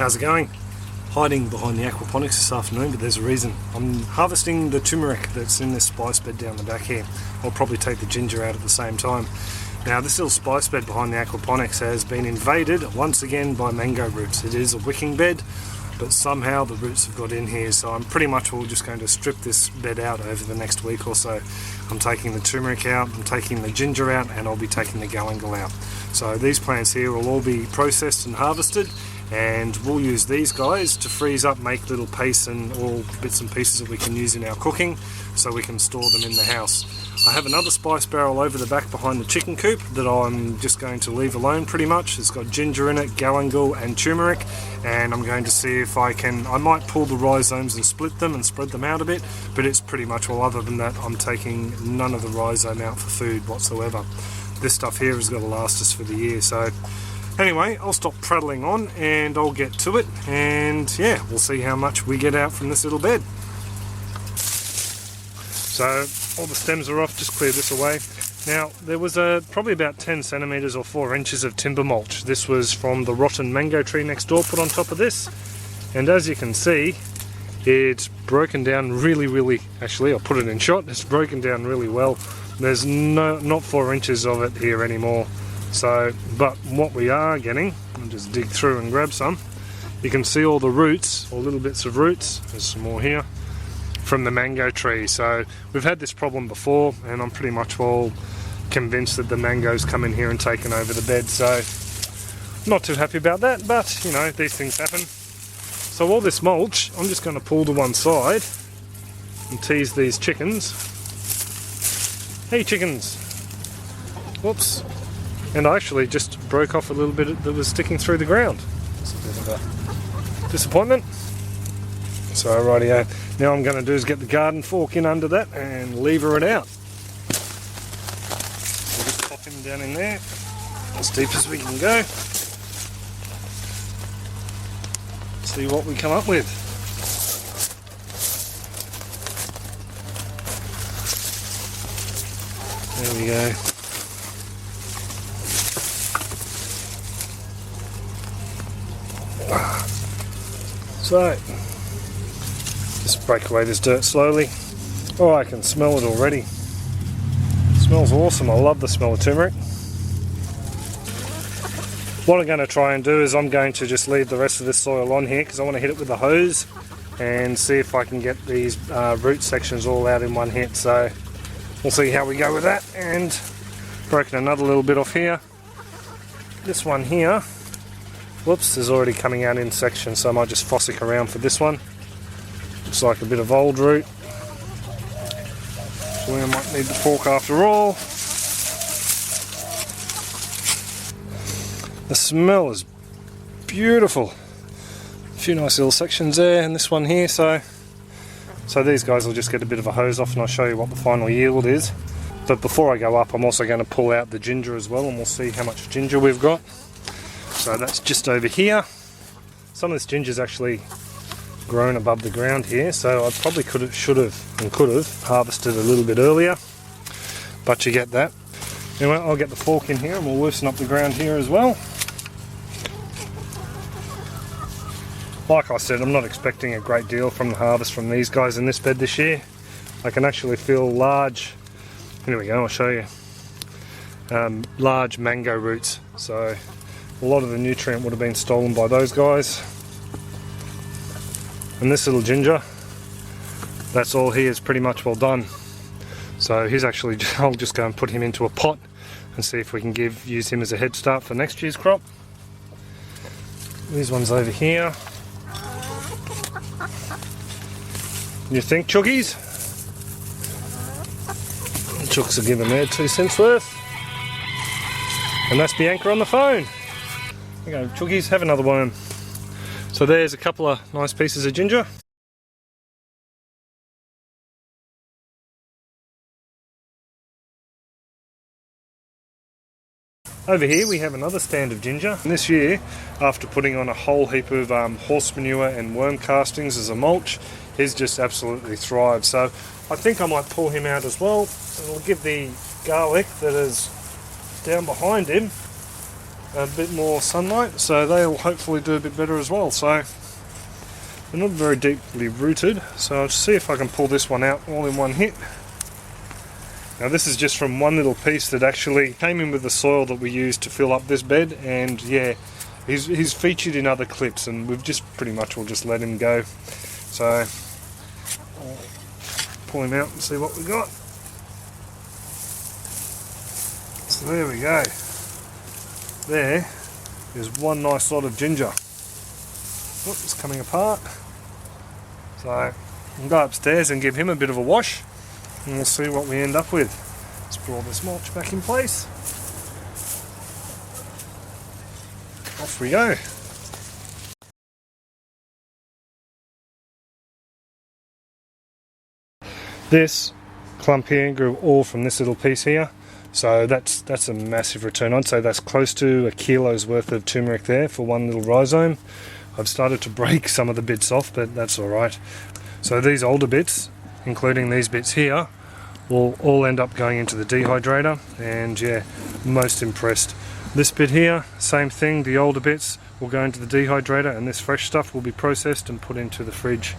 How's it going? Hiding behind the aquaponics this afternoon, but there's a reason. I'm harvesting the turmeric that's in this spice bed down the back here. I'll probably take the ginger out at the same time. Now this little spice bed behind the aquaponics has been invaded once again by mango roots. It is a wicking bed, but somehow the roots have got in here, so I'm pretty much all just going to strip this bed out over the next week or so. I'm taking the turmeric out, I'm taking the ginger out, and I'll be taking the galangal out. So these plants here will all be processed and harvested, and we'll use these guys to freeze up, make little pastes and all bits and pieces that we can use in our cooking, so we can store them in the house. I have another spice barrel over the back behind the chicken coop that I'm just going to leave alone pretty much. It's got ginger in it, galangal and turmeric, and I'm going to see if I might pull the rhizomes and split them and spread them out a bit, but it's pretty much all. Other than that, I'm taking none of the rhizome out for food whatsoever. This stuff here has got to last us for the year. So anyway, I'll stop prattling on and I'll get to it, and yeah, we'll see how much we get out from this little bed. So all the stems are off, just clear this away. Now there was probably about 10 centimeters or 4 inches of timber mulch. This was from the rotten mango tree next door put on top of this, and as you can see, it's broken down really, actually I'll put it in shot, it's broken down really well. There's not 4 inches of it here anymore. So, but what we are getting, I'll just dig through and grab some. You can see all the roots, or little bits of roots, there's some more here, from the mango tree. So we've had this problem before, and I'm pretty much all convinced that the mangoes come in here and taken over the bed. So not too happy about that, but you know, these things happen. So all this mulch, I'm just going to pull to one side and tease these chickens. Hey chickens! Whoops! And I actually just broke off a little bit that was sticking through the ground. It's a bit of a disappointment. So rightio, now I'm going to do is get the garden fork in under that and lever it out. We'll just pop him down in there, as deep as we can go. See what we come up with. There we go. So, just break away this dirt slowly. Oh, I can smell it already. It smells awesome. I love the smell of turmeric. What I'm going to try and do is I'm going to just leave the rest of this soil on here because I want to hit it with a hose and see if I can get these root sections all out in one hit. So we'll see how we go with that. And broken another little bit off here. This one here, whoops, is already coming out in sections, so I might just fossick around for this one. Looks like a bit of old root. So we might need the fork after all. The smell is beautiful. A few nice little sections there, and this one here. So these guys will just get a bit of a hose off and I'll show you what the final yield is. But before I go up, I'm also going to pull out the ginger as well, and we'll see how much ginger we've got. So that's just over here. Some of this ginger's actually grown above the ground here, so I probably could have harvested a little bit earlier, but you get that. Anyway, I'll get the fork in here and we'll loosen up the ground here as well. Like I said, I'm not expecting a great deal from the harvest from these guys in this bed this year. I can actually feel large, here we go, I'll show you, large mango roots. So a lot of the nutrient would have been stolen by those guys. And this little ginger, that's all he is pretty much well done. So he's actually, I'll just go and put him into a pot and see if we can use him as a head start for next year's crop. These ones over here. You think, chookies? The chooks are giving their 2 cents worth. And that's Bianca on the phone. There you go, chookies, have another worm. So there's a couple of nice pieces of ginger. Over here we have another stand of ginger. And this year, after putting on a whole heap of horse manure and worm castings as a mulch, he's just absolutely thrived. So I think I might pull him out as well. And we'll give the garlic that is down behind him a bit more sunlight, so they'll hopefully do a bit better as well. So they're not very deeply rooted, so I'll see if I can pull this one out all in one hit. Now this is just from one little piece that actually came in with the soil that we used to fill up this bed, and yeah, he's featured in other clips, and we've just pretty much will just let him go. So I'll pull him out and see what we got. So there we go. There is one nice lot of ginger. Oops, it's coming apart. So I'll go upstairs and give him a bit of a wash, and we'll see what we end up with. Let's put all this mulch back in place. Off we go. This clump here grew all from this little piece here, so that's a massive return. I'd say that's close to a kilo's worth of turmeric there for one little rhizome. I've started to break some of the bits off, but that's alright. So these older bits, including these bits here, will all end up going into the dehydrator, and yeah, most impressed. This bit here, same thing, the older bits will go into the dehydrator, and this fresh stuff will be processed and put into the fridge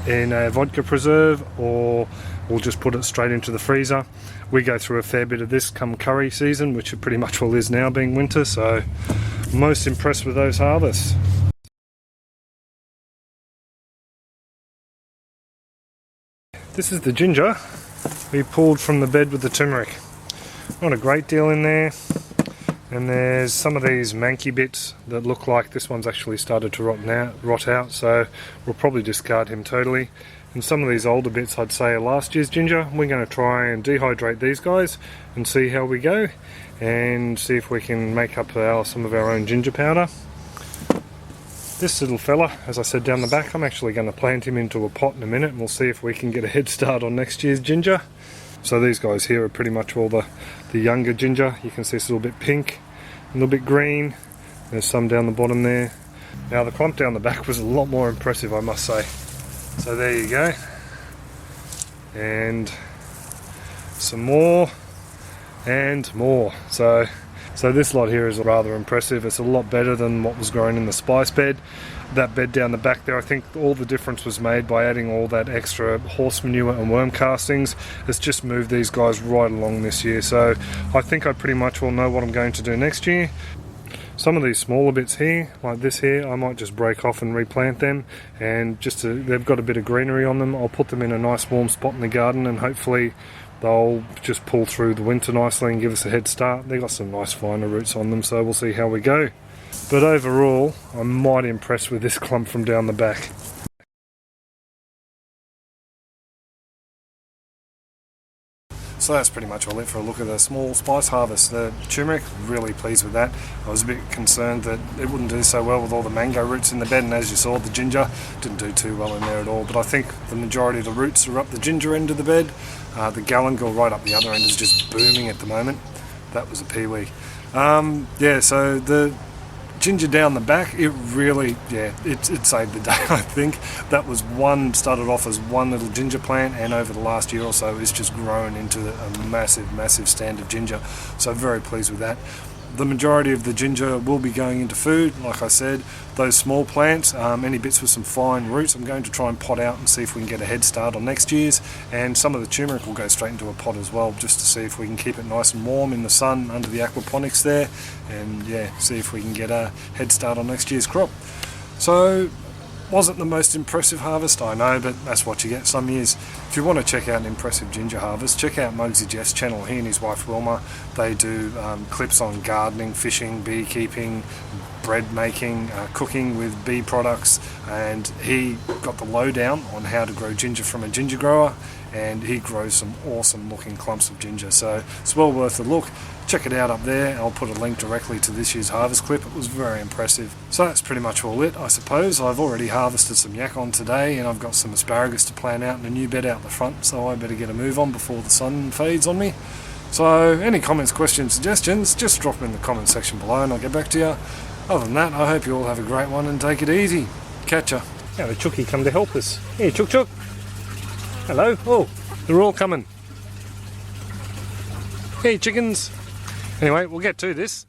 in a vodka preserve, or we'll just put it straight into the freezer. We go through a fair bit of this come curry season, which it pretty much all is now being winter, so most impressed with those harvests. This is the ginger we pulled from the bed with the turmeric. Not a great deal in there, and there's some of these manky bits that look like this one's actually started to rot out, so we'll probably discard him totally. And some of these older bits I'd say are last year's ginger. We're going to try and dehydrate these guys and see how we go, and see if we can make up some of our own ginger powder. This little fella, as I said down the back, I'm actually going to plant him into a pot in a minute, and we'll see if we can get a head start on next year's ginger. So these guys here are pretty much all the younger ginger. You can see it's a little bit pink, a little bit green. There's some down the bottom there. Now the clump down the back was a lot more impressive, I must say. So there you go. And some more and more. So this lot here is rather impressive. It's a lot better than what was growing in the spice bed. That bed down the back there, I think all the difference was made by adding all that extra horse manure and worm castings. It's just moved these guys right along this year. So I think I pretty much will know what I'm going to do next year. Some of these smaller bits here, like this here, I might just break off and replant them, and they've got a bit of greenery on them. I'll put them in a nice warm spot in the garden, and hopefully they'll just pull through the winter nicely and give us a head start. They've got some nice finer roots on them, so we'll see how we go. But overall, I'm mighty impressed with this clump from down the back. So that's pretty much all it for a look at the small spice harvest. The turmeric, really pleased with that. I was a bit concerned that it wouldn't do so well with all the mango roots in the bed, and as you saw, the ginger didn't do too well in there at all. But I think the majority of the roots are up the ginger end of the bed. The galangal right up the other end is just booming at the moment. That was a peewee. Yeah, so the ginger down the back, it really, yeah, it saved the day. I think that was started off as one little ginger plant, and over the last year or so it's just grown into a massive stand of ginger, so very pleased with that. The majority of the ginger will be going into food, like I said. Those small plants, any bits with some fine roots, I'm going to try and pot out and see if we can get a head start on next year's, and some of the turmeric will go straight into a pot as well, just to see if we can keep it nice and warm in the sun under the aquaponics there, and yeah, see if we can get a head start on next year's crop. So wasn't the most impressive harvest, I know, but that's what you get some years. If you want to check out an impressive ginger harvest, check out Muggsy Jeff's channel. He and his wife Wilma, they do clips on gardening, fishing, beekeeping, bread making, cooking with bee products, and he got the lowdown on how to grow ginger from a ginger grower, and he grows some awesome looking clumps of ginger, so it's well worth a look. Check it out up there. I'll put a link directly to this year's harvest clip. It was very impressive. So that's pretty much all it, I suppose. I've already harvested some yak on today, and I've got some asparagus to plant out in a new bed out the front, so I better get a move on before the sun fades on me. So any comments, questions, suggestions, just drop them in the comment section below and I'll get back to you. Other than that, I hope you all have a great one and take it easy. Catch ya. Now the chookie come to help us. Here, chook chook. Hello. Oh, they're all coming. Hey chickens. Anyway, we'll get to this.